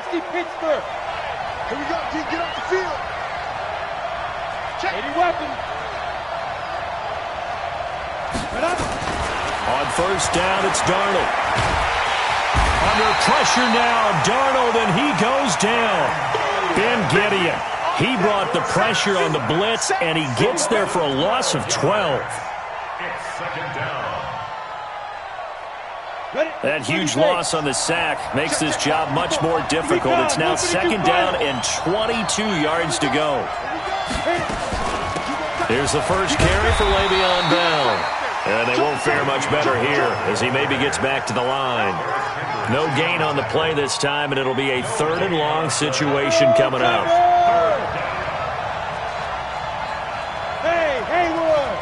60 Pittsburgh. Here we go, D. Get off the field. Check. 80 weapon. Right up. On first down, it's Darnold. Under pressure now, Darnold, and he goes down. Ben Gideon. He brought the pressure on the blitz, and he gets there for a loss of 12. It's second down. That huge loss on the sack makes this job much more difficult. It's now second down and 22 yards to go. Here's the first carry for Le'Veon Bell. And they won't fare much better here as he maybe gets back to the line. No gain on the play this time, and it'll be a 3rd and long situation coming up. Hey, Haywood.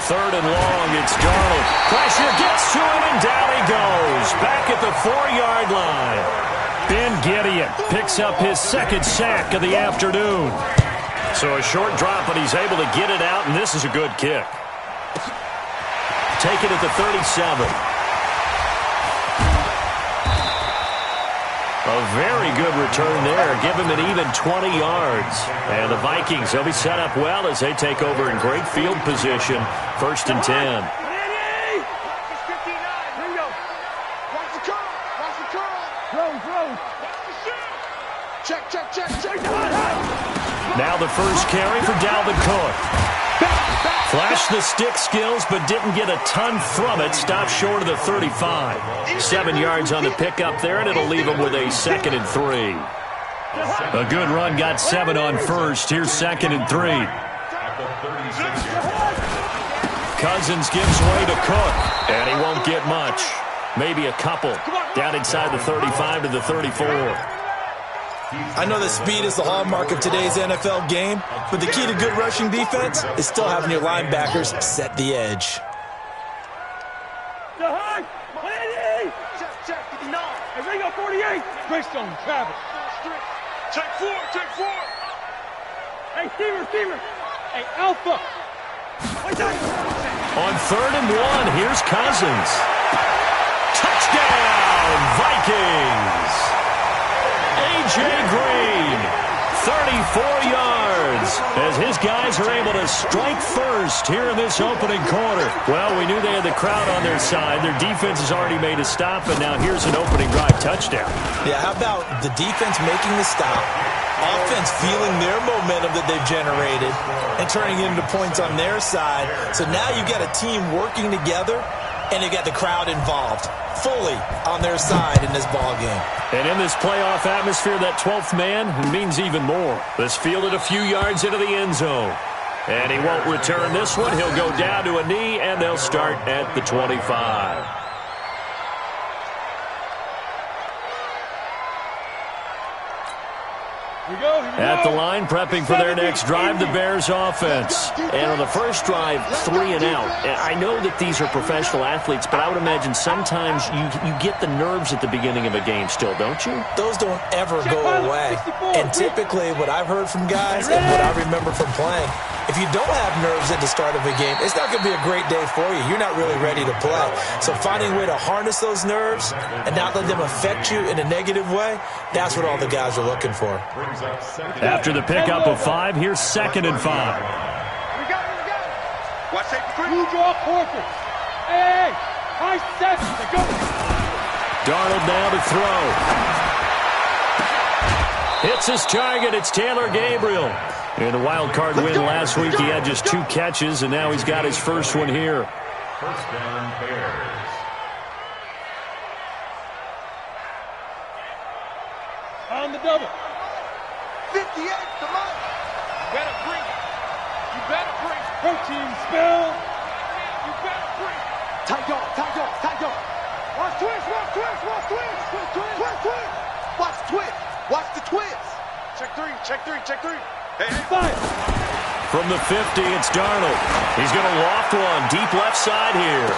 3rd and long, it's Darnold. Pressure gets to him, and down he goes. Back at the 4-yard line. Ben Gideon picks up his 2nd sack of the afternoon. So a short drop, but he's able to get it out, and this is a good kick. Take it at the 37. A very good return there. Give him an even 20 yards. And the Vikings, they'll be set up well as they take over in great field position. 1st and 10. Check. Now the first carry for Dalvin Cook. Flashed the stick skills, but didn't get a ton from it. Stopped short of the 35. 7 yards on the pickup there, and it'll leave him with a 2nd and 3. A good run got 7 on first. Here's 2nd and 3. Cousins gives way to Cook, and he won't get much. Maybe a couple. Down inside the 35 to the 34. I know that speed is the hallmark of today's NFL game, but the key to good rushing defense is still having your linebackers set the edge. Ringo 48. Greystone, Travis. Check 4. Hey, Steamer. Hey, Alpha. On 3rd and 1, here's Cousins. Touchdown, Vikings. A.J. Green, 34 yards, as his guys are able to strike first here in this opening quarter. Well, we knew they had the crowd on their side. Their defense has already made a stop, and now here's an opening drive touchdown. Yeah, how about the defense making the stop, offense feeling their momentum that they've generated, and turning it into points on their side. So now you got a team working together, and you got the crowd involved fully on their side in this ball game. And in this playoff atmosphere, that 12th man means even more. This fielded a few yards into the end zone. And he won't return this one. He'll go down to a knee, and they'll start at the 25. At the line, prepping for their next drive, the Bears offense. And on the first drive, 3 and out. And I know that these are professional athletes, but I would imagine sometimes you get the nerves at the beginning of a game still, don't you? Those don't ever go away. And typically what I've heard from guys and what I remember from playing, if you don't have nerves at the start of a game, it's not going to be a great day for you. You're not really ready to play. So finding a way to harness those nerves and not let them affect you in a negative way, that's what all the guys are looking for. After the pickup of 5, here's 2nd and 5. We got it. Watch that quick. You draw Porter. Hey, high 7. Go. Darnold now to throw. Hits his target. It's Taylor Gabriel. In the wild card win last week, he had just 2 catches, and now he's got his first one here. First down, Bears. On the double. 58, come on. You better bring it. Protein spill. You better bring it. Tight dog. Watch twist. Watch the twist. Check three. Hey. Fire. From the 50, it's Darnold. He's going to loft one deep left side here.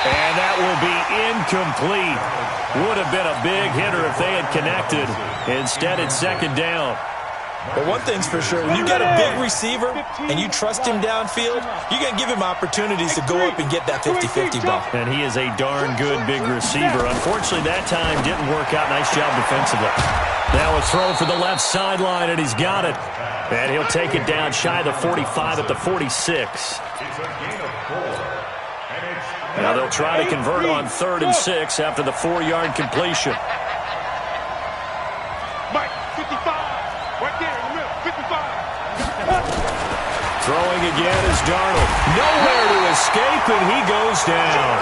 And that will be incomplete. Would have been a big hitter if they had connected. Instead, it's 2nd down. But one thing's for sure, when you got a big receiver and you trust him downfield, you're going to give him opportunities to go up and get that 50-50 ball. And he is a darn good big receiver. Unfortunately, that time didn't work out. Nice job defensively. Now a throw for the left sideline, and he's got it. And he'll take it down shy of the 45 at the 46. Now they'll try to convert on 3rd and 6 after the 4-yard completion. Mike, 55. Right there in the middle, 55. Throwing again is Darnold. Nowhere to escape, and he goes down.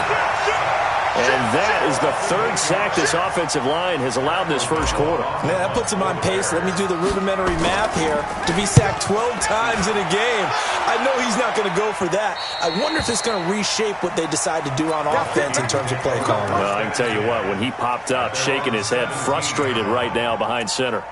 And that is the 3rd sack this offensive line has allowed this first quarter. Man, that puts him on pace. Let me do the rudimentary math here. To be sacked 12 times in a game, I know he's not going to go for that. I wonder if it's going to reshape what they decide to do on offense in terms of play calling. Well, I can tell you what, when he popped up, shaking his head, frustrated right now behind center.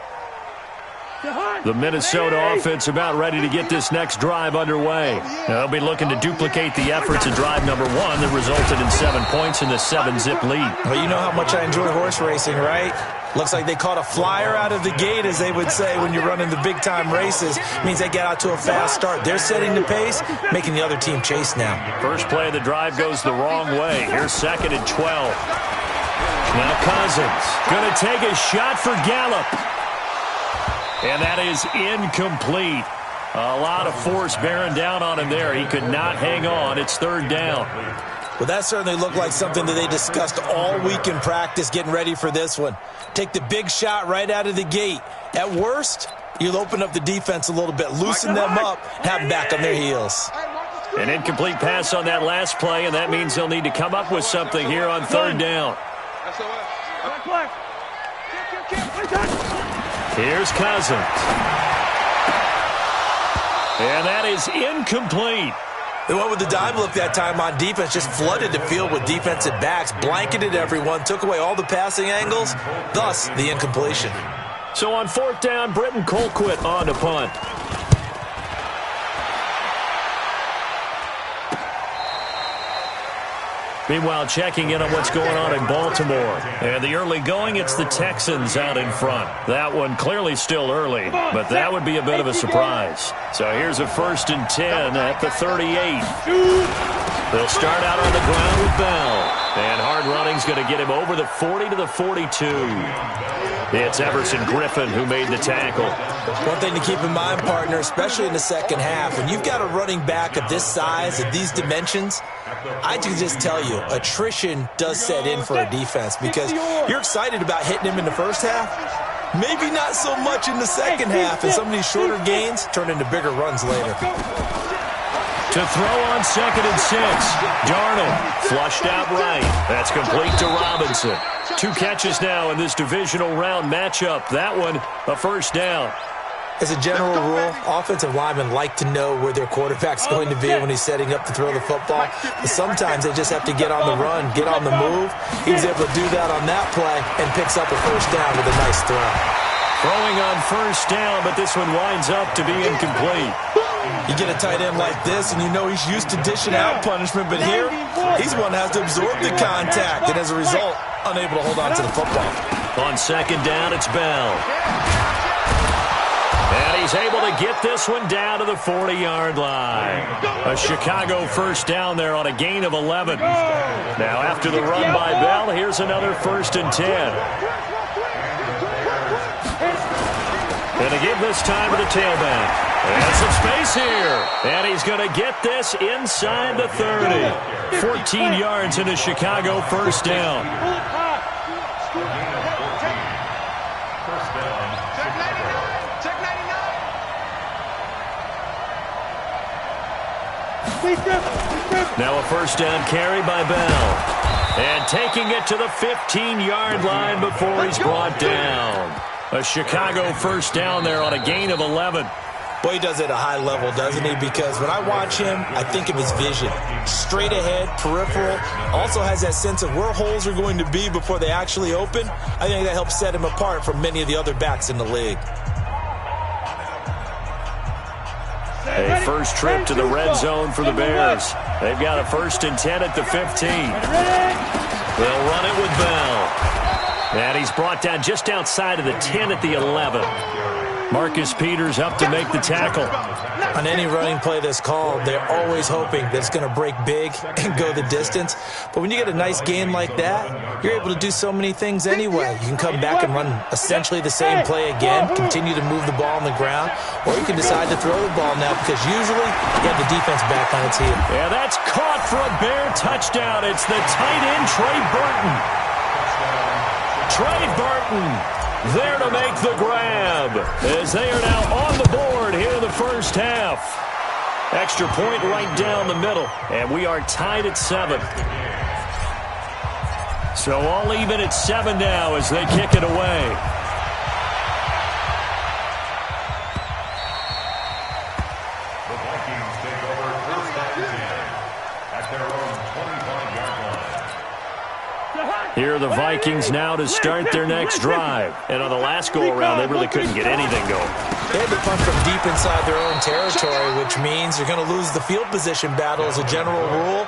The Minnesota offense about ready to get this next drive underway. They'll be looking to duplicate the efforts in drive number 1 that resulted in 7 points in the 7-zip lead. Well, you know how much I enjoy horse racing, right? Looks like they caught a flyer out of the gate, as they would say when you're running the big-time races. It means they get out to a fast start. They're setting the pace, making the other team chase now. First play of the drive goes the wrong way. Here's 2nd and 12. Now Cousins going to take a shot for Gallup. And that is incomplete. A lot of force bearing down on him there. He could not hang on. It's 3rd down. Well, that certainly looked like something that they discussed all week in practice getting ready for this one. Take the big shot right out of the gate. At worst, you'll open up the defense a little bit, loosen them up, have them back on their heels. An incomplete pass on that last play, and that means they'll need to come up with something here on 3rd down. Here's Cousins. And that is incomplete. They went with the dive look that time on defense, just flooded the field with defensive backs, blanketed everyone, took away all the passing angles, thus the incompletion. So on 4th down, Britton Colquitt on to punt. Meanwhile, checking in on what's going on in Baltimore. And the early going, it's the Texans out in front. That one clearly still early, but that would be a bit of a surprise. So here's a 1st and 10 at the 38. They'll start out on the ground with Bell. And hard running's going to get him over the 40 to the 42. It's Everson Griffin who made the tackle. One thing to keep in mind, partner, especially in the second half, when you've got a running back of this size, of these dimensions, I can just tell you, attrition does set in for a defense because you're excited about hitting him in the first half. Maybe not so much in the second half, and some of these shorter gains turn into bigger runs later. To throw on 2nd and 6. Darnold flushed out right. That's complete to Robinson. 2 catches now in this divisional round matchup. That one, a 1st down. As a general rule, offensive linemen like to know where their quarterback's going to be when he's setting up to throw the football. But sometimes they just have to get on the run, get on the move. He was able to do that on that play and picks up a 1st down with a nice throw. Throwing on 1st down, but this one winds up to be incomplete. You get a tight end like this, and you know he's used to dishing out punishment, but here, he's the one that has to absorb the contact, and as a result, unable to hold on to the football. On 2nd down, it's Bell. And he's able to get this one down to the 40-yard line. A Chicago 1st down there on a gain of 11. Now, after the run by Bell, here's another 1st and 10. And again this time to the tailback. And some space here. And he's going to get this inside the 30. 14 yards into Chicago 1st down. Now a 1st down carry by Bell. And taking it to the 15-yard line before he's brought down. A Chicago 1st down there on a gain of 11. Boy, he does it at a high level, doesn't he? Because when I watch him, I think of his vision. Straight ahead, peripheral. Also has that sense of where holes are going to be before they actually open. I think that helps set him apart from many of the other backs in the league. A first trip to the red zone for the Bears. They've got a 1st and 10 at the 15. They'll run it with Bell. And he's brought down just outside of the 10 at the 11. Marcus Peters up to make the tackle. On any running play that's called, they're always hoping that it's going to break big and go the distance. But when you get a nice gain like that, you're able to do so many things anyway. You can come back and run essentially the same play again, continue to move the ball on the ground, or you can decide to throw the ball now because usually you have the defense back on its heel. Yeah, that's caught for a Bear touchdown. It's the tight end, Trey Burton. Trey Burton there to make the grab as they are now on the board here in the first half. Extra point right down the middle, and we are tied at 7. So all even at 7 now as they kick it away. The Vikings take over first and 10 at their own 25-yard line. Here are the Vikings now to start their next drive. And on the last go-around, they really couldn't get anything going. They had to punt from deep inside their own territory, which means you're going to lose the field position battle as a general rule.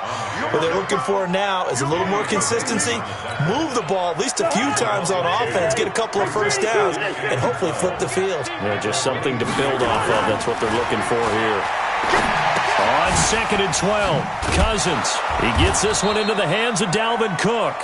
What they're looking for now is a little more consistency, move the ball at least a few times on offense, get a couple of first downs, and hopefully flip the field. Yeah, just something to build off of. That's what they're looking for here. On 2nd and 12, Cousins. He gets this one into the hands of Dalvin Cook.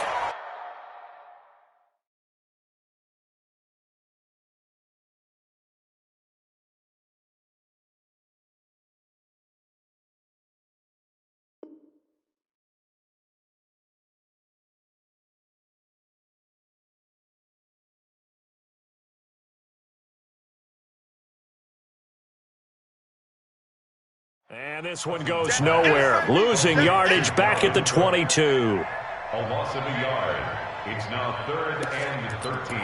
And this one goes nowhere. Losing yardage back at the 22. A loss of a yard. It's now 3rd and 13.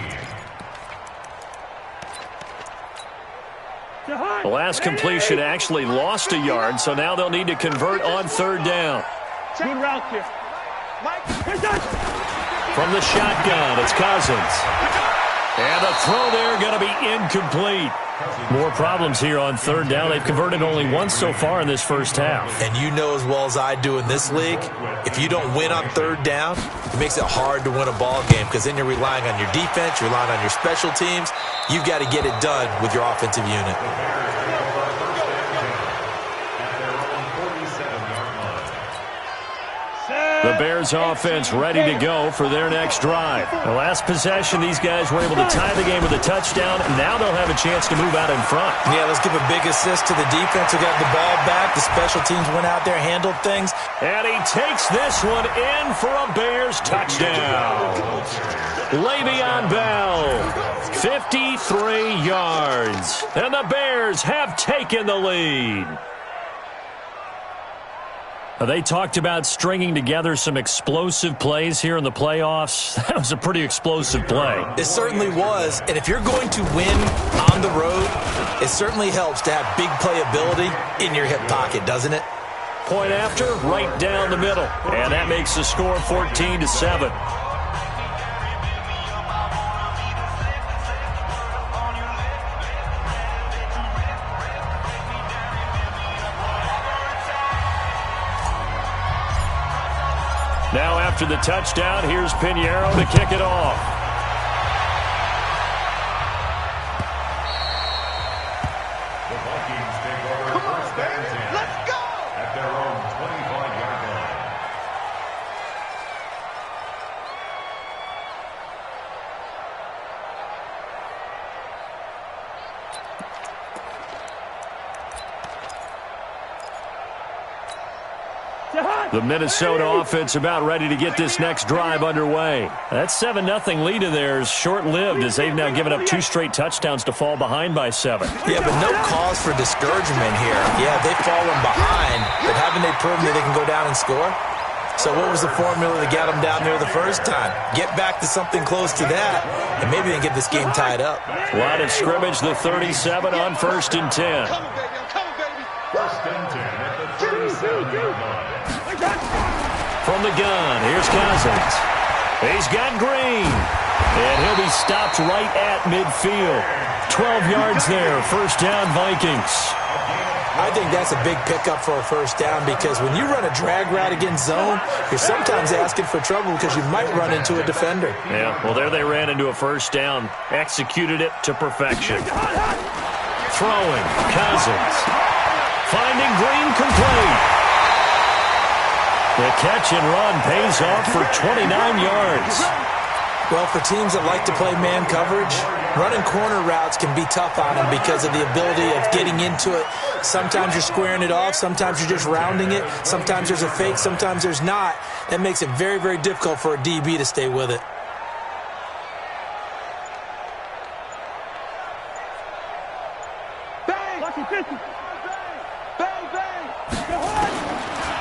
The last completion actually lost a yard, so now they'll need to convert on 3rd down. Good route here. From the shotgun, it's Cousins. And the throw there going to be incomplete. More problems here on 3rd down. They've converted only once so far in this first half. And you know as well as I do in this league, if you don't win on 3rd down, it makes it hard to win a ball game because then you're relying on your defense, you're relying on your special teams. You've got to get it done with your offensive unit. The Bears offense ready to go for their next drive. The last possession, these guys were able to tie the game with a touchdown, and now they'll have a chance to move out in front. Yeah, let's give a big assist to the defense who got the ball back. The special teams went out there, handled things. And he takes this one in for a Bears touchdown. Le'Veon Bell, 53 yards. And the Bears have taken the lead. They talked about stringing together some explosive plays here in the playoffs. That was a pretty explosive play. It certainly was. And if you're going to win on the road, it certainly helps to have big playability in your hip pocket, doesn't it? Point after, right down the middle. And that makes the score 14-7. Now after the touchdown, here's Pinheiro to kick it off. The Vikings take over first and 10. Let's go! At their own 25-yard line. The Minnesota offense about ready to get this next drive underway. That 7-0 lead of theirs short-lived as they've now given up 2 straight touchdowns to fall behind by 7. Yeah, but no cause for discouragement here. Yeah, they've fallen behind, but haven't they proven that they can go down and score? So what was the formula that got them down there the first time? Get back to something close to that, and maybe they can get this game tied up. Line of scrimmage, the 37 on 1st and 10. First and 10 at the 37-yard line. From the gun, here's Cousins. He's got Green. And he'll be stopped right at midfield. 12 yards there, first down Vikings. I think that's a big pickup for a first down because when you run a drag route against zone, you're sometimes asking for trouble because you might run into a defender. Yeah, well, there they ran into a first down, executed it to perfection. throwing. Cousins. Finding Green complete. The catch and run pays off for 29 yards. Well, for teams that like to play man coverage, running corner routes can be tough on them because of the ability of getting into it. Sometimes you're squaring it off. Sometimes you're just rounding it. Sometimes there's a fake. Sometimes there's not. That makes it very, very difficult for a DB to stay with it.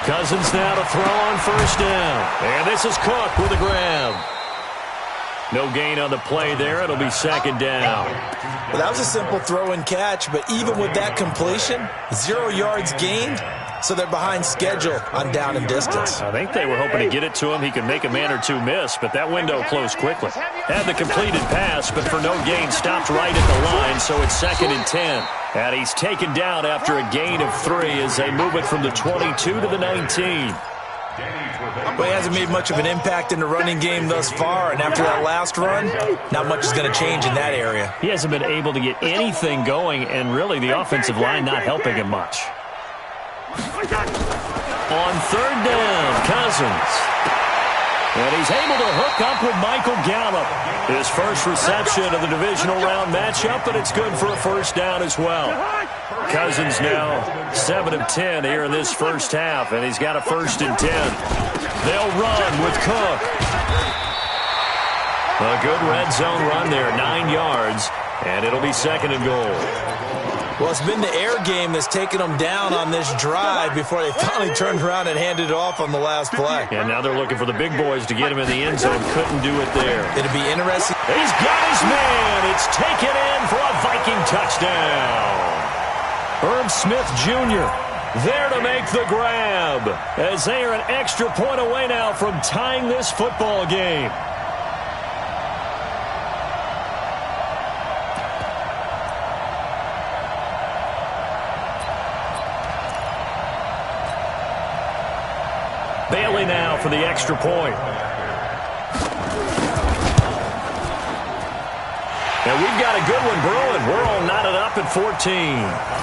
Cousins now to throw on first down. And this is Cook with a grab. No gain on the play there. It'll be second down. Well, that was a simple throw and catch, but even with that completion, 0 yards gained, so they're behind schedule on down and distance. I think they were hoping to get it to him. He could make a man or two miss, but that window closed quickly. Had the completed pass, but for no gain, stopped right at the line, so it's 2nd and 10. And he's taken down after a gain of 3 as they move it from the 22 to the 19. Well, he hasn't made much of an impact in the running game thus far, and after that last run, not much is going to change in that area. He hasn't been able to get anything going, and really the offensive line not helping him much. On third down, Cousins. And he's able to hook up with Michael Gallup. His first reception of the divisional round matchup, but it's good for a first down as well. Cousins now 7 of 10 here in this first half, and he's got a 1st and 10. They'll run with Cook. A good red zone run there, 9 yards, and it'll be 2nd and goal. Well, it's been the air game that's taken them down on this drive before they finally turned around and handed it off on the last play. And now they're looking for the big boys to get him in the end zone. Couldn't do it there. It'll be interesting. He's got his man. It's taken in for a Viking touchdown. Herb Smith Jr. there to make the grab as they are an extra point away now from tying this football game. Bailey now for the extra point. And we've got a good one brewing. We're all knotted up at 14.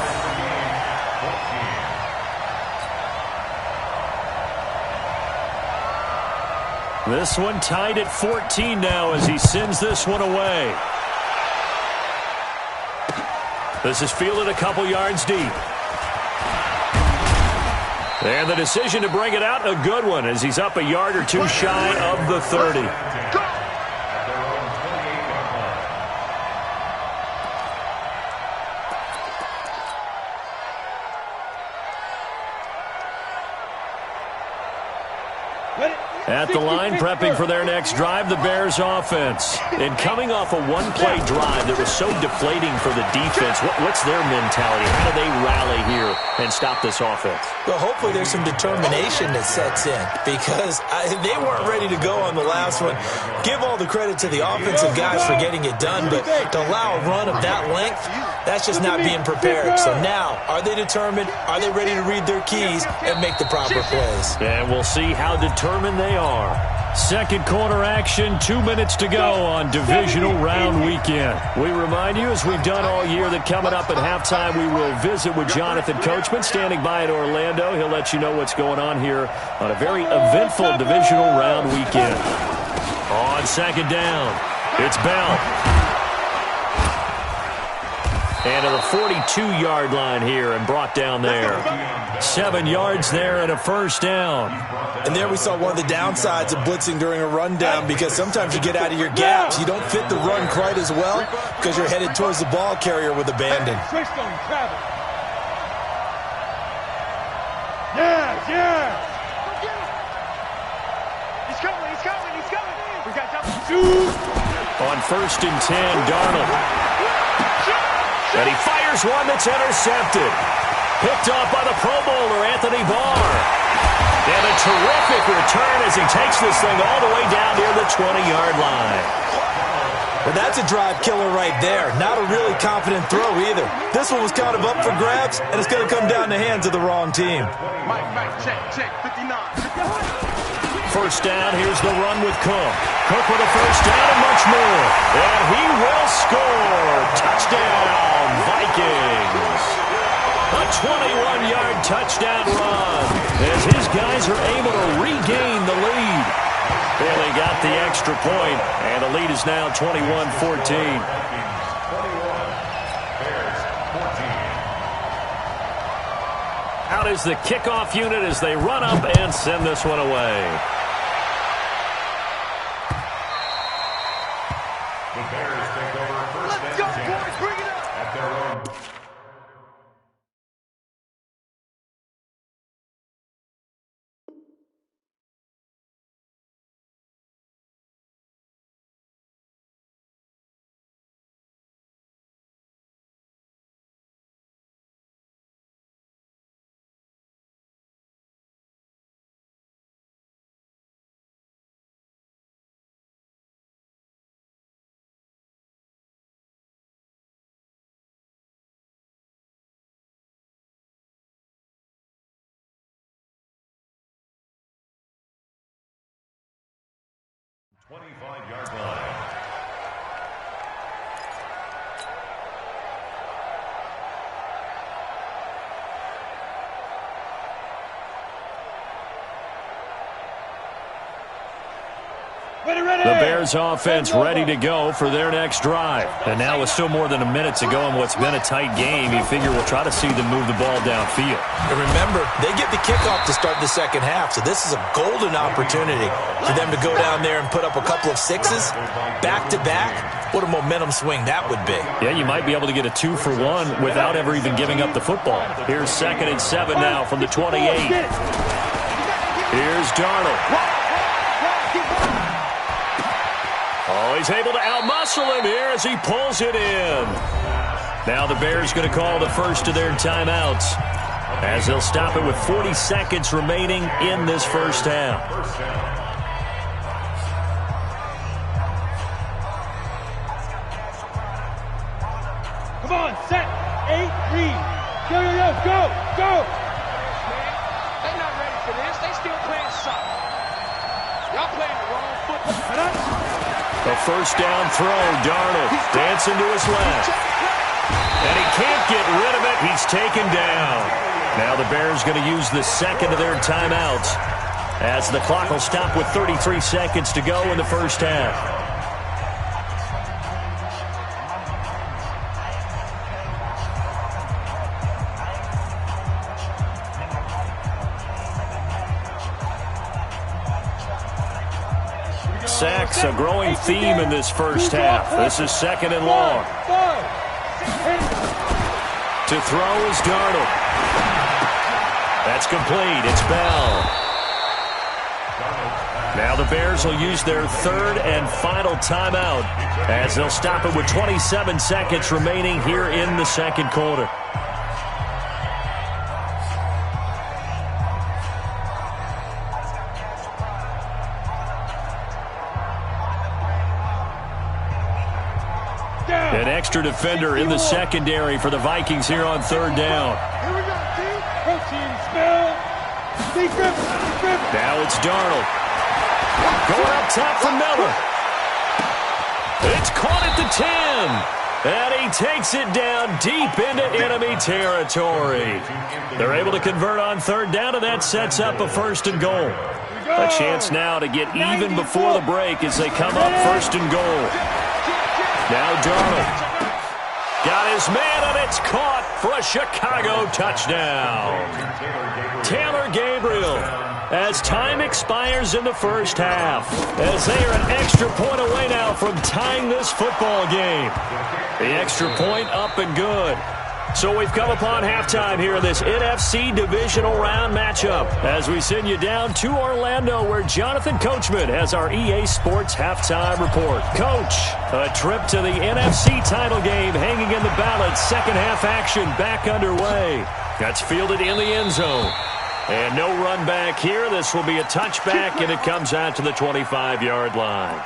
This one tied at 14 now as he sends this one away. This is fielded a couple yards deep. And the decision to bring it out, a good one, as he's up a yard or two shy of the 30. At the line, prepping for their next drive, the Bears offense. And coming off a one-play drive that was so deflating for the defense, what's their mentality? How do they rally here and stop this offense? Well, hopefully there's some determination that sets in because they weren't ready to go on the last one. Give all the credit to the offensive guys for getting it done, but to allow a run of that length, that's just not being prepared. So now, are they determined? Are they ready to read their keys and make the proper plays? And we'll see how determined they are. Second quarter action, 2 minutes to go on divisional round weekend. We remind you, as we've done all year, that coming up at halftime, we will visit with Jonathan Coachman, standing by in Orlando. He'll let you know what's going on here on a very eventful divisional round weekend. On second down, it's Bell. And to the 42-yard line here and brought down there. 7 yards there and a first down. And there we saw one of the downsides of blitzing during a rundown because sometimes you get out of your gaps. You don't fit the run quite as well because you're headed towards the ball carrier with abandon. Yeah. He's coming. We got double. On 1st and 10, Darnold. And he fires one that's intercepted. Picked off by the Pro Bowler, Anthony Barr. And a terrific return as he takes this thing all the way down near the 20-yard line. Well, that's a drive killer right there. Not a really confident throw either. This one was kind of up for grabs, and it's going to come down the hands of the wrong team. Mike, check, 59. First down, here's the run with Cook. Cook with a first down and much more. And he will score. Touchdown, Vikings. A 21-yard touchdown run as his guys are able to regain the lead. They got the extra point, and the lead is now 21-14. Out is the kickoff unit as they run up and send this one away. The Bears take over first and 10 Bring it up. at their own. Twenty-five-yard line. The Bears offense ready to go for their next drive. And now with still more than a minute to go in what's been a tight game, you figure we'll try to see them move the ball downfield. And remember, they get the kickoff to start the second half, so this is a golden opportunity for them to go down there and put up a couple of sixes back-to-back. What a momentum swing that would be. Yeah, you might be able to get a 2-for-1 without ever even giving up the football. Here's 2nd and 7 now from the 28. Here's Darnold. Oh, he's able to outmuscle him here as he pulls it in. Now the Bears going to call the first of their timeouts as they'll stop it with 40 seconds remaining in this first half. Come on, set, 8, read. Go. They're not ready for this. They still playing soccer. Y'all playing the wrong football. A first down throw, Darnold dancing to his left. And he can't get rid of it. He's taken down. Now the Bears going to use the second of their timeouts as the clock will stop with 33 seconds to go in the first half. Sacks, a growing theme in this first half. This is 2nd and long. To throw is Darnold. That's complete. It's Bell. Now the Bears will use their 3rd and final timeout as they'll stop it with 27 seconds remaining here in the second quarter. An extra defender in the secondary for the Vikings here on 3rd down. Here we go, team. Protein spell. Now it's Darnold. Going up top for Miller. It's caught at the 10. And he takes it down deep into enemy territory. They're able to convert on 3rd down, and that sets up a 1st and goal. A chance now to get even before the break as they come up 1st and goal. Now Darnold. Got his man, and it's caught for a Chicago touchdown. Taylor Gabriel, as time expires in the first half, as they are an extra point away now from tying this football game. The extra point up and good. So we've come upon halftime here in this NFC divisional round matchup as we send you down to Orlando where Jonathan Coachman has our EA Sports halftime report. Coach, a trip to the NFC title game hanging in the balance. Second half action back underway. That's fielded in the end zone. And no run back here. This will be a touchback, and it comes out to the 25-yard line.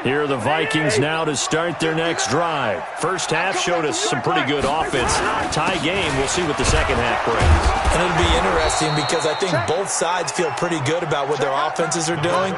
Here are the Vikings now to start their next drive. First half showed us some pretty good offense. Tie game. We'll see what the second half brings. And it'll be interesting because I think both sides feel pretty good about what their offenses are doing.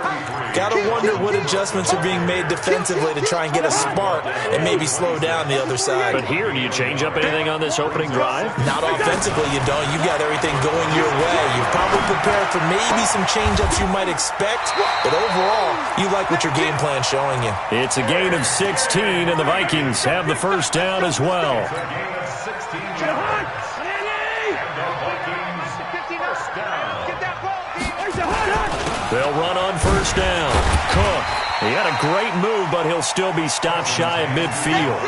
Got to wonder what adjustments are being made defensively to try and get a spark and maybe slow down the other side. But here, do you change up anything on this opening drive? Not offensively, you don't. You've got everything going your way. You've probably prepared for maybe some change-ups you might expect, but overall, you like what your game plan's showing you. It's a gain of 16, and the Vikings have the first down as well. They'll run on first down. Cook. He had a great move, but he'll still be stopped shy of midfield.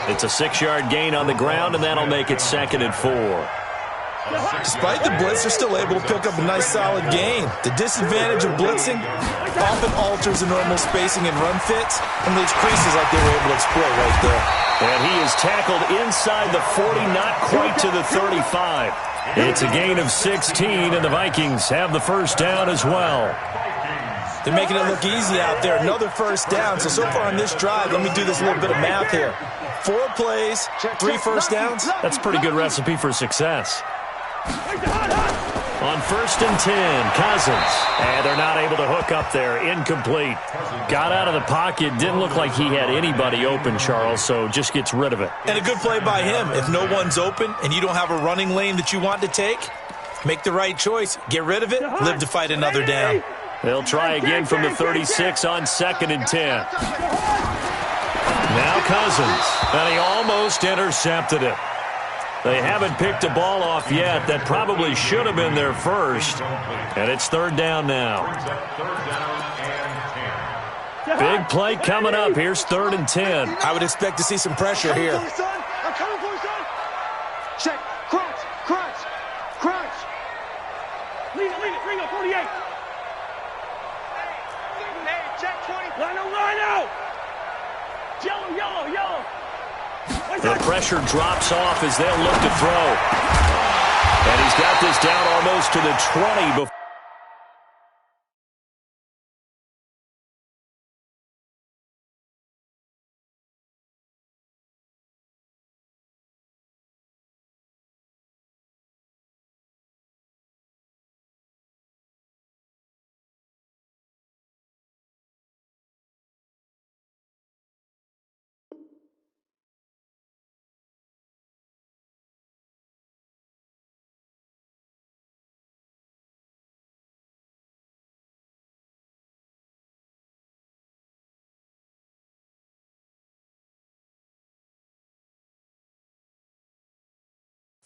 It's a 6-yard gain on the ground, and that'll make it 2nd and 4. Despite the blitz, they're still able to pick up a nice solid gain. The disadvantage of blitzing often alters the normal spacing and run fits and leaves creases like they were able to exploit right there. And he is tackled inside the 40, not quite to the 35. It's a gain of 16, and the Vikings have the first down as well. They're making it look easy out there. Another first down. So far on this drive, let me do this little bit of math here. 4 plays, 3 first downs. That's a pretty good recipe for success. On 1st and 10, Cousins. And they're not able to hook up there. Incomplete. Got out of the pocket. Didn't look like he had anybody open, Charles, so just gets rid of it. And a good play by him. If no one's open and you don't have a running lane that you want to take, make the right choice. Get rid of it. Live to fight another down. They'll try again from the 36 on 2nd and 10. Now Cousins. And he almost intercepted it. They haven't picked a ball off yet. That probably should have been their first. And it's 3rd down now. Big play coming up. Here's 3rd and 10. I would expect to see some pressure here. I'm coming for you, son. Check. Crunch. Crunch. Crunch. Lean it. Bring up 48. Hey, check 20. Line out. Yellow. The pressure drops off as they'll look to throw. And he's got this down almost to the 20 before.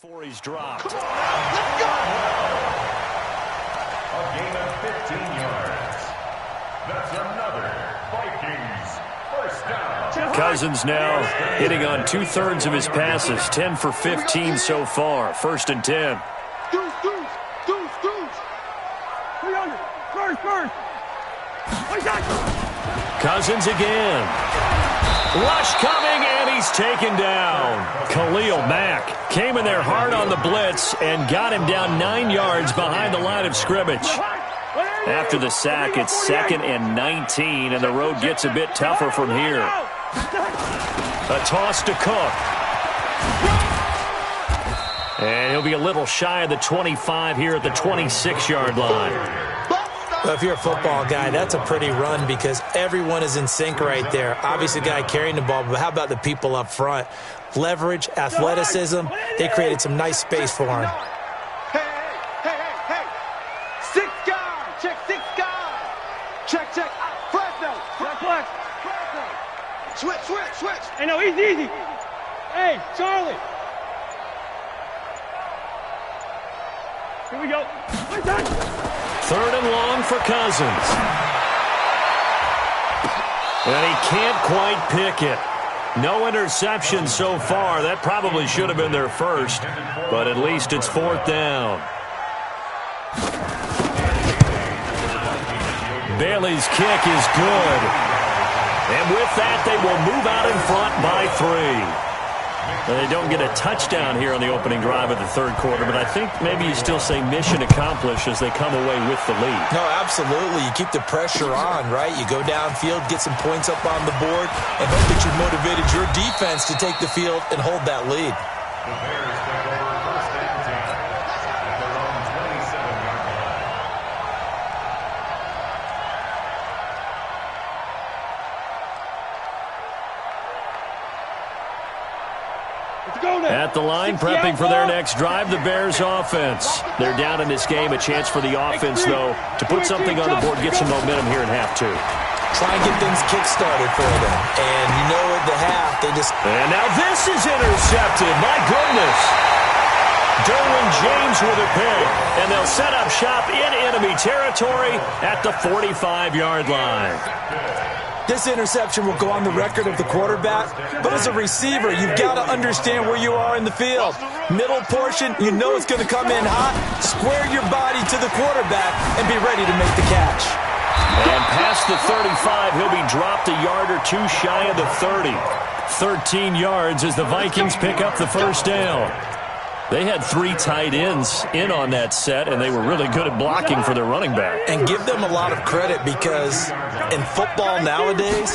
Before he's dropped. A gain of 15 yards. That's another Vikings first down. Cousins now hitting on 2/3 of his passes, 10 for 15 so far. 1st and 10. Deuce. 300. First. Cousins again. Rush coming, and he's taken down. Khalil Mack came in there hard on the blitz and got him down 9 yards behind the line of scrimmage. After the sack, it's 2nd and 19, and the road gets a bit tougher from here. A toss to Cook. And he'll be a little shy of the 25 here at the 26-yard line. Well, if you're a football guy, that's a pretty run because everyone is in sync right there. Obviously, the guy carrying the ball, but how about the people up front? Leverage, athleticism, they created some nice space for him. Hey. 6 guys. Check 6 guys. Check. Fresno. Switch. Hey, no, easy. Hey, Charlie. Here we go. 3rd and long for Cousins. And he can't quite pick it. No interception so far. That probably should have been their first, but at least it's 4th down. Bailey's kick is good. And with that, they will move out in front by 3. Well, they don't get a touchdown here on the opening drive of the third quarter, but I think maybe you still say mission accomplished as they come away with the lead. No, absolutely. You keep the pressure on, right? You go downfield, get some points up on the board, and hope that you've motivated your defense to take the field and hold that lead. The Bears take over first and 10 at their own 27-yard line. At the line, prepping for their next drive, the Bears offense. They're down in this game. A chance for the offense, though, to put something on the board, get some momentum here in half two. Try and get things kick-started for them. And you know at the half, they just... And now this is intercepted. My goodness. Derwin James with a pick. And they'll set up shop in enemy territory at the 45-yard line. This interception will go on the record of the quarterback, but as a receiver, you've got to understand where you are in the field. Middle portion, you know it's going to come in hot. Square your body to the quarterback and be ready to make the catch. And past the 35, he'll be dropped a yard or two shy of the 30. 13 yards as the Vikings pick up the first down. They had 3 tight ends in on that set, and they were really good at blocking for their running back. And give them a lot of credit because in football nowadays,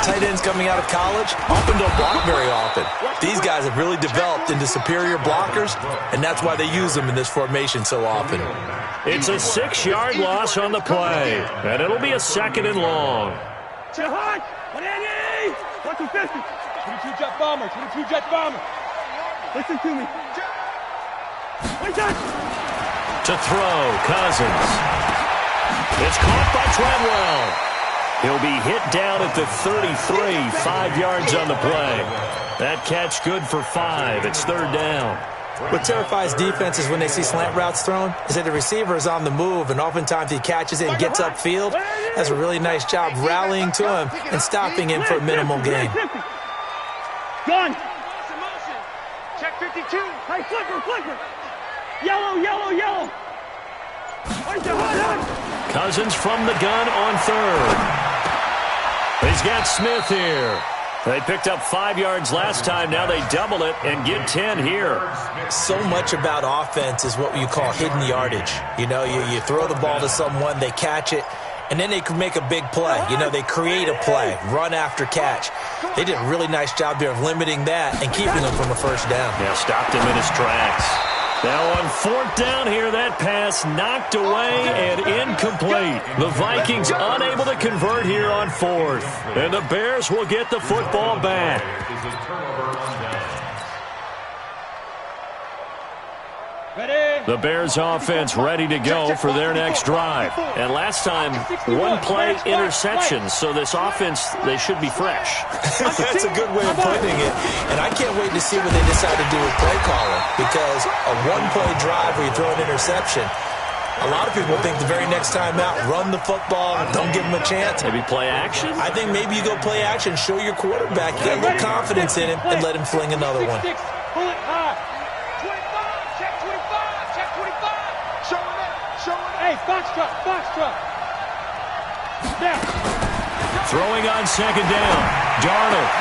tight ends coming out of college often don't block very often. These guys have really developed into superior blockers, and that's why they use them in this formation so often. It's a 6-yard loss on the play, and it'll be a 2nd and long. 22 jet bomber, 22 jet bomber. Listen to me. To throw, Cousins. It's caught by Treadwell. He'll be hit down at the 33, 5 yards on the play. That catch good for 5. It's 3rd down. What terrifies defenses when they see slant routes thrown is that the receiver is on the move, and oftentimes he catches it and gets upfield. Does a really nice job rallying to him and stopping him for a minimal gain. Gun. Check 52. Hey, flipper. Yellow. Cousins from the gun on 3rd. He's got Smith here. They picked up 5 yards last time. Now they double it and get 10 here. So much about offense is what you call hidden yardage. You know, you throw the ball to someone, they catch it, and then they can make a big play. You know, they create a play, run after catch. They did a really nice job there of limiting that and keeping them from a first down. Yeah, stopped him in his tracks. Now on 4th down here, that pass knocked away and incomplete. The Vikings unable to convert here on 4th. And the Bears will get the football back. The Bears offense ready to go for their next drive. And last time, 1-play interception. So this offense, they should be fresh. That's a good way of putting it. And I can't wait to see what they decide to do with play calling. Because a 1-play drive where you throw an interception, a lot of people think the very next time out, run the football, don't give them a chance. Maybe play action? I think maybe you go play action, show your quarterback, you got a little confidence in him, and let him fling another one. Pull it high. 25, check 25. Show it. Hey, Foxtrot. Now. Throwing on 2nd down. Darnold.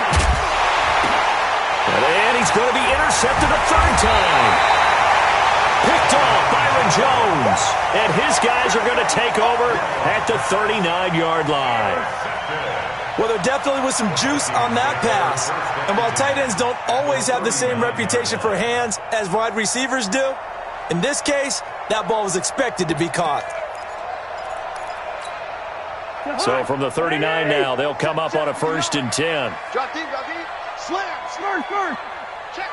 And he's going to be intercepted a 3rd time. Picked off Byron Jones. And his guys are going to take over at the 39-yard line. Well, there definitely was some juice on that pass. And while tight ends don't always have the same reputation for hands as wide receivers do, in this case, that ball was expected to be caught. So from the 39 now, they'll come up on a 1st and 10. Drop deep. Slam. Smurf. Check.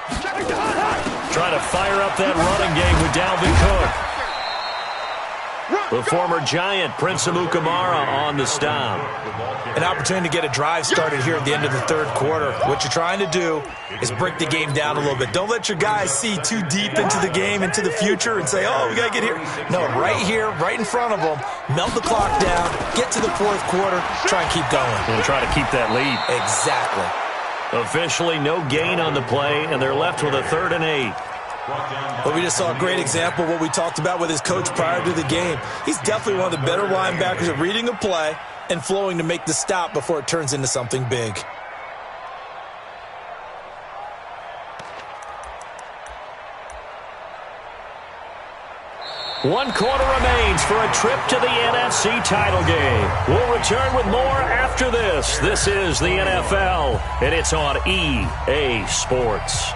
Trying to fire up that running game with Dalvin Cook. The former Giant, Prince Amukamara, on the stop. An opportunity to get a drive started here at the end of the 3rd quarter. What you're trying to do is break the game down a little bit. Don't let your guys see too deep into the game, into the future, and say, oh, we got to get here. No, right here, right in front of them, melt the clock down, get to the 4th quarter, try and keep going. And try to keep that lead. Exactly. Officially no gain on the play, and they're left with a 3rd and 8. Well, we just saw a great example of what we talked about with his coach prior to the game. He's definitely one of the better linebackers at reading a play and flowing to make the stop before it turns into something big. 1 quarter remains for a trip to the NFC title game. We'll return with more after this. This is the NFL, and it's on EA Sports.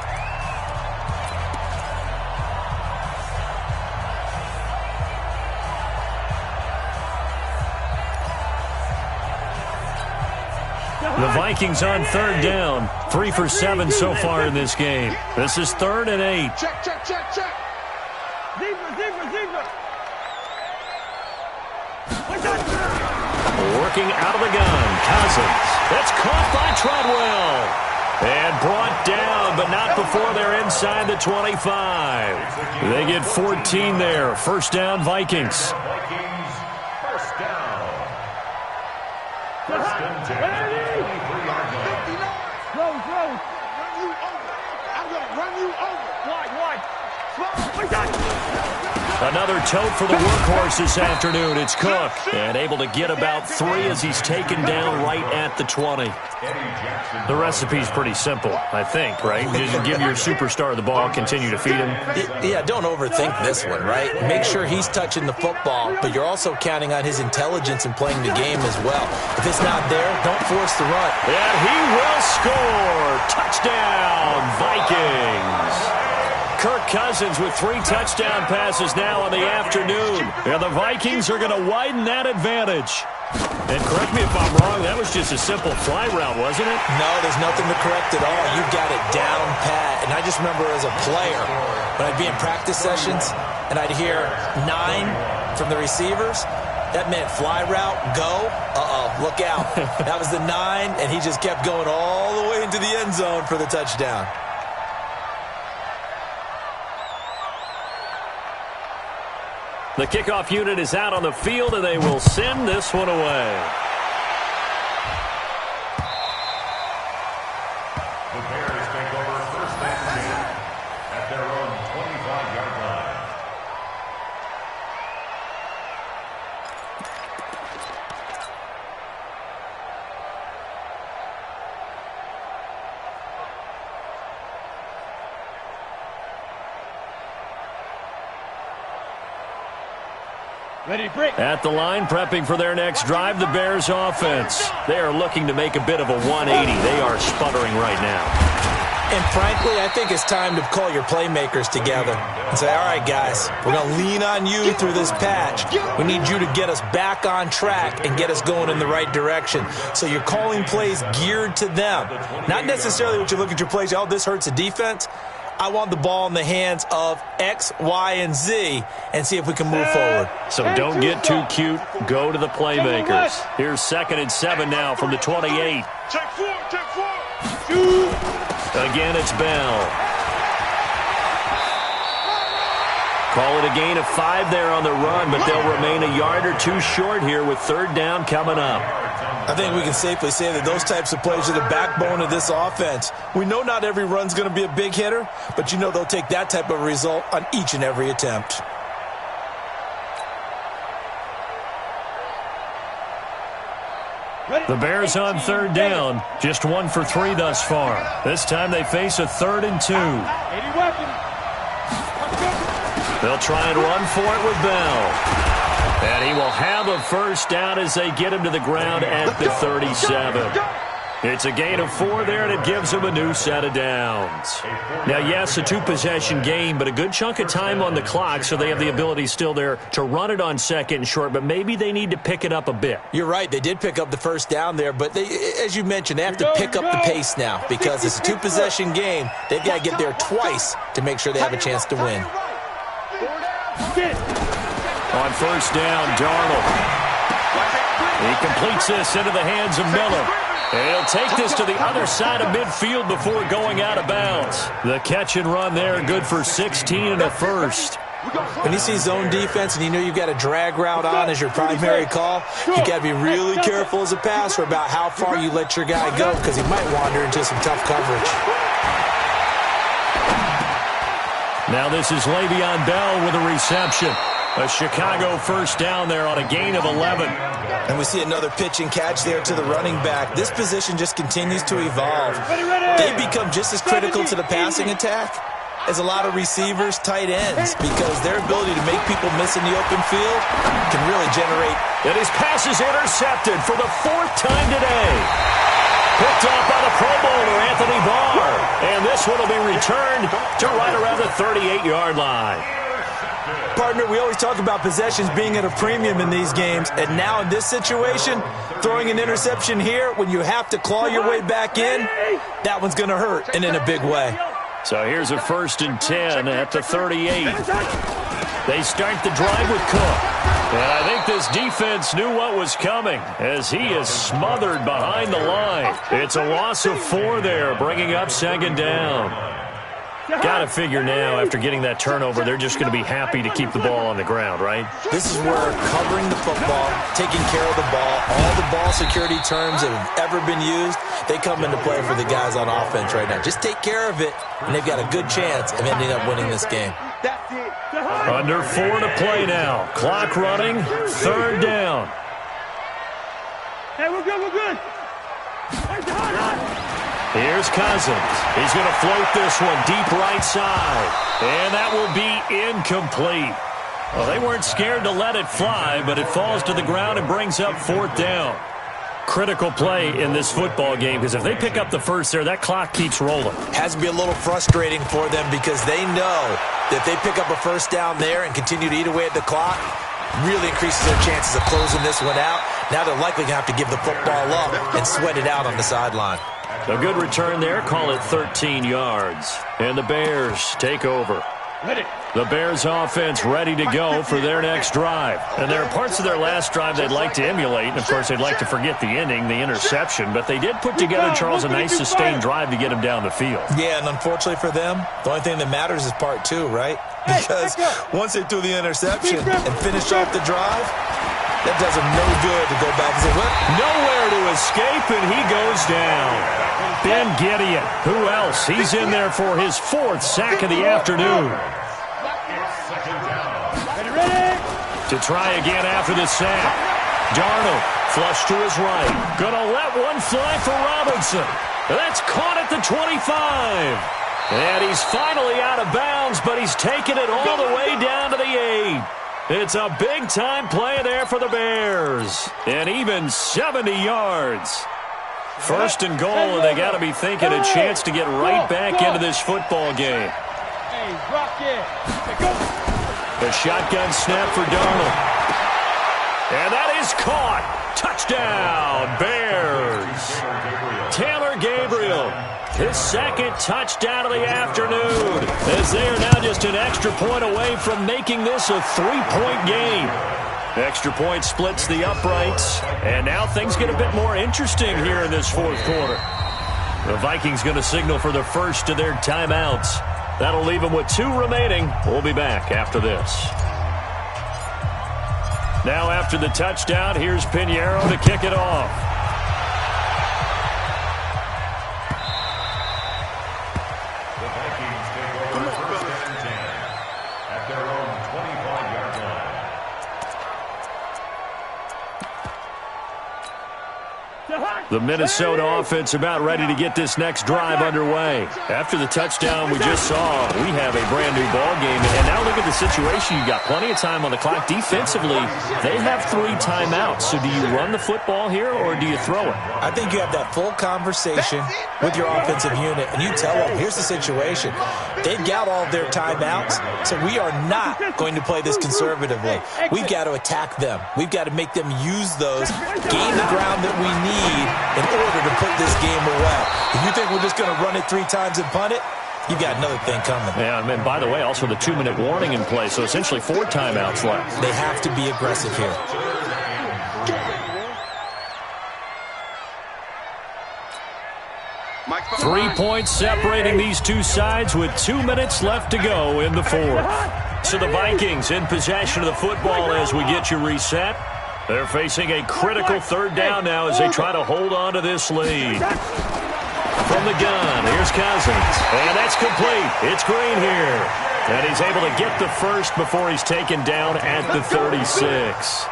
The Vikings on 3rd down. 3 for 7 so far in this game. This is 3rd and 8. Check, check, check, check. Zebra. Working out of the gun. Cousins. That's caught by Treadwell. And brought down, but not before they're inside the 25. They get 14 there. 1st down, Vikings. Vikings, 1st down. 1st and 10. 23-yard line. Close. Run you over. I'm going to run you over. Wide. Another tote for the workhorse this afternoon. It's Cook. And able to get about 3 as he's taken down right at the 20. The recipe's pretty simple, I think, right? Just give your superstar the ball, continue to feed him. Yeah, don't overthink this one, right? Make sure he's touching the football, but you're also counting on his intelligence in playing the game as well. If it's not there, don't force the run. And he will score. Touchdown, Vikings. Kirk Cousins with 3 touchdown passes now in the afternoon. And the Vikings are going to widen that advantage. And correct me if I'm wrong, that was just a simple fly route, wasn't it? No, there's nothing to correct at all. You've got it down pat. And I just remember as a player, when I'd be in practice sessions and I'd hear 9 from the receivers, that meant fly route, go. Look out. That was the 9, and he just kept going all the way into the end zone for the touchdown. The kickoff unit is out on the field, and they will send this one away. The Bears take over 1st and 10 at their own 25-yard line. Ready, break. At the line, prepping for their next drive, the Bears offense. They are looking to make a bit of a 180. They are sputtering right now. And frankly, I think it's time to call your playmakers together and say, all right, guys, we're going to lean on you through this patch. We need you to get us back on track and get us going in the right direction. So you're calling plays geared to them. Not necessarily what you look at your plays, oh, this hurts the defense. I want the ball in the hands of X, Y, and Z and see if we can move forward. So don't get too cute. Go to the playmakers. Here's 2nd and 7 now from the 28. Check 4. Again, it's Bell. Call it a gain of 5 there on the run, but they'll remain a yard or 2 short here with 3rd down coming up. I think we can safely say that those types of plays are the backbone of this offense. We know not every run's going to be a big hitter, but you know they'll take that type of result on each and every attempt. The Bears on 3rd down, just 1 for 3 thus far. This time they face a 3rd and 2. They'll try and run for it with Bell. And he will have a 1st down as they get him to the ground at the 37. It's a gain of 4 there, and it gives them a new set of downs. Now, yes, a 2-possession game, but a good chunk of time on the clock, so they have the ability still there to run it on 2nd and short, but maybe they need to pick it up a bit. You're right. They did pick up the 1st down there, but they, as you mentioned, they have to pick up the pace now because it's a 2-possession game. They've got to get there twice to make sure they have a chance to win. On 1st down, Darnold. He completes this into the hands of Miller. And he'll take this to the other side of midfield before going out of bounds. The catch and run there, good for 16 and a 1st. When you see zone defense and you know you've got a drag route on as your primary call, you got to be really careful as a passer about how far you let your guy go because he might wander into some tough coverage. Now this is Le'Veon Bell with a reception. A Chicago 1st down there on a gain of 11. And we see another pitch and catch there to the running back. This position just continues to evolve. They become just as critical to the passing attack is a lot of receivers, tight ends, because their ability to make people miss in the open field can really generate. And his pass is intercepted for the 4th time today. Picked up by the Pro Bowler, Anthony Barr. And this one will be returned to right around the 38-yard line. Partner, we always talk about possessions being at a premium in these games, and now in this situation, throwing an interception here when you have to claw your way back in, that one's going to hurt, and in a big way. So here's a 1st and 10 at the 38. They start the drive with Cook. And I think this defense knew what was coming as he is smothered behind the line. It's a loss of 4 there, bringing up 2nd down. Got to figure now, after getting that turnover, they're just going to be happy to keep the ball on the ground, right? This is where covering the football, taking care of the ball, all the ball security terms that have ever been used, they come into play for the guys on offense right now. Just take care of it, and they've got a good chance of ending up winning this game. Under 4 to play now. Clock running, 3rd down. Hey, we're good, we're good. Here's Cousins. He's going to float this one deep right side. And that will be incomplete. Well, they weren't scared to let it fly, but it falls to the ground and brings up 4th down. Critical play in this football game, because if they pick up the first there, that clock keeps rolling. Has to be a little frustrating for them because they know that if they pick up a 1st down there and continue to eat away at the clock, really increases their chances of closing this one out. Now they're likely going to have to give the football up and sweat it out on the sideline. A good return there. Call it 13 yards. And the Bears take over. The Bears offense ready to go for their next drive. And there are parts of their last drive they'd like to emulate. And, of course, they'd like to forget the ending, the interception. But they did put together, Charles, a nice sustained drive to get them down the field. Yeah, and unfortunately for them, the only thing that matters is part 2, right? Because once they threw the interception and finished off the drive, that does them no good to go back and say, what? Nowhere to escape, and he goes down. Ben Gideon. Who else? He's in there for his 4th sack of the afternoon. To try again after the sack. Darnold, flush to his right. Gonna let one fly for Robinson. That's caught at the 25. And he's finally out of bounds, but he's taken it all the way down to the 8. It's a big-time play there for the Bears. And even 70 yards. 1st and goal, and they got to be thinking a chance to get right back into this football game. Hey, rock it. The shotgun snap for Darnold. And that is caught. Touchdown, Bears. Taylor Gabriel, his 2nd touchdown of the afternoon, as they are now just an extra point away from making this a 3-point game. Extra point splits the uprights, and now things get a bit more interesting here in this 4th quarter. The Vikings going to signal for the first of their timeouts. That'll leave them with 2 remaining. We'll be back after this. Now after the touchdown, here's Pinheiro to kick it off. The Vikings take over 1st and 10 at their own 25-yard line. The Minnesota offense about ready to get this next drive underway. After the touchdown we just saw, we have a brand-new ball game. And now look at the situation. You've got plenty of time on the clock. Defensively, they have 3 timeouts. So do you run the football here or do you throw it? I think you have that full conversation with your offensive unit, and you tell them, here's the situation. They've got all their timeouts, so we are not going to play this conservatively. We've got to attack them. We've got to make them use those, gain the ground that we need in order to put this game away. If you think we're just going to run it 3 times and punt it, you've got another thing coming. Yeah, and by the way, also the 2-minute warning in play, so essentially 4 timeouts left. They have to be aggressive here. Three points separating these two sides with 2 minutes left to go in the 4th. So the Vikings in possession of the football as we get you reset. They're facing a critical 3rd down now as they try to hold on to this lead. From the gun, here's Cousins. And that's complete. It's Green here. And he's able to get the first before he's taken down at the 36.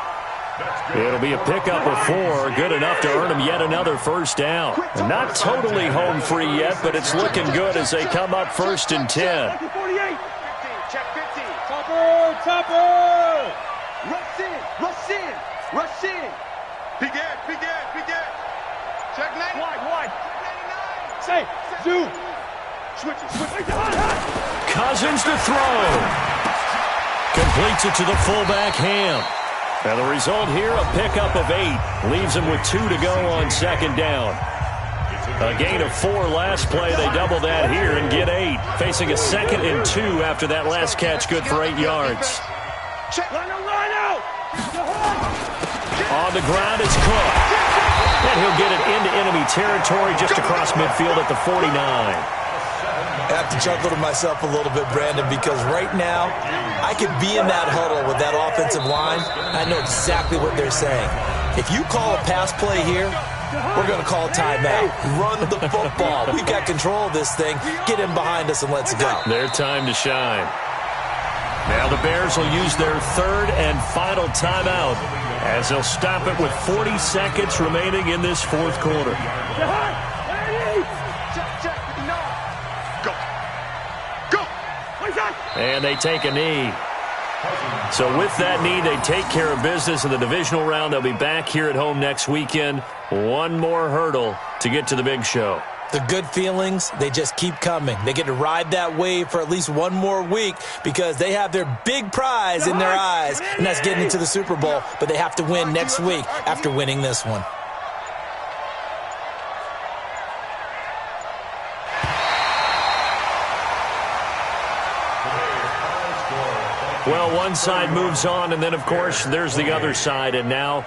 It'll be a pickup of 4, good enough to earn them yet another first down. Not totally home free yet, but it's looking good as they come up 1st and 10. 48. Check 50. Topper. Rush in. Begin. Check 90. Wide. Say, zoom. Switch it. Cousins to throw. Completes it to the fullback, Ham. Now the result here, a pickup of 8. Leaves him with 2 to go on 2nd down. A gain of 4 last play. They double that here and get 8. Facing a 2nd and 2 after that last catch, good for 8 yards. Line out. On the ground, it's Cook. And he'll get it into enemy territory just across midfield at the 49. I have to chuckle to myself a little bit, Brandon, because right now I could be in that huddle with that offensive line. I know exactly what they're saying. If you call a pass play here, we're going to call a timeout. Run the football. We've got control of this thing. Get in behind us and let's go. Their time to shine. Now the Bears will use their 3rd and final timeout as they'll stop it with 40 seconds remaining in this 4th quarter. And they take a knee. So with that knee, they take care of business in the divisional round. They'll be back here at home next weekend. One more hurdle to get to the big show. The good feelings, they just keep coming. They get to ride that wave for at least one more week because they have their big prize in their eyes, and that's getting into the Super Bowl. But they have to win next week after winning this one. Well, one side moves on, and then, of course, there's the other side. And now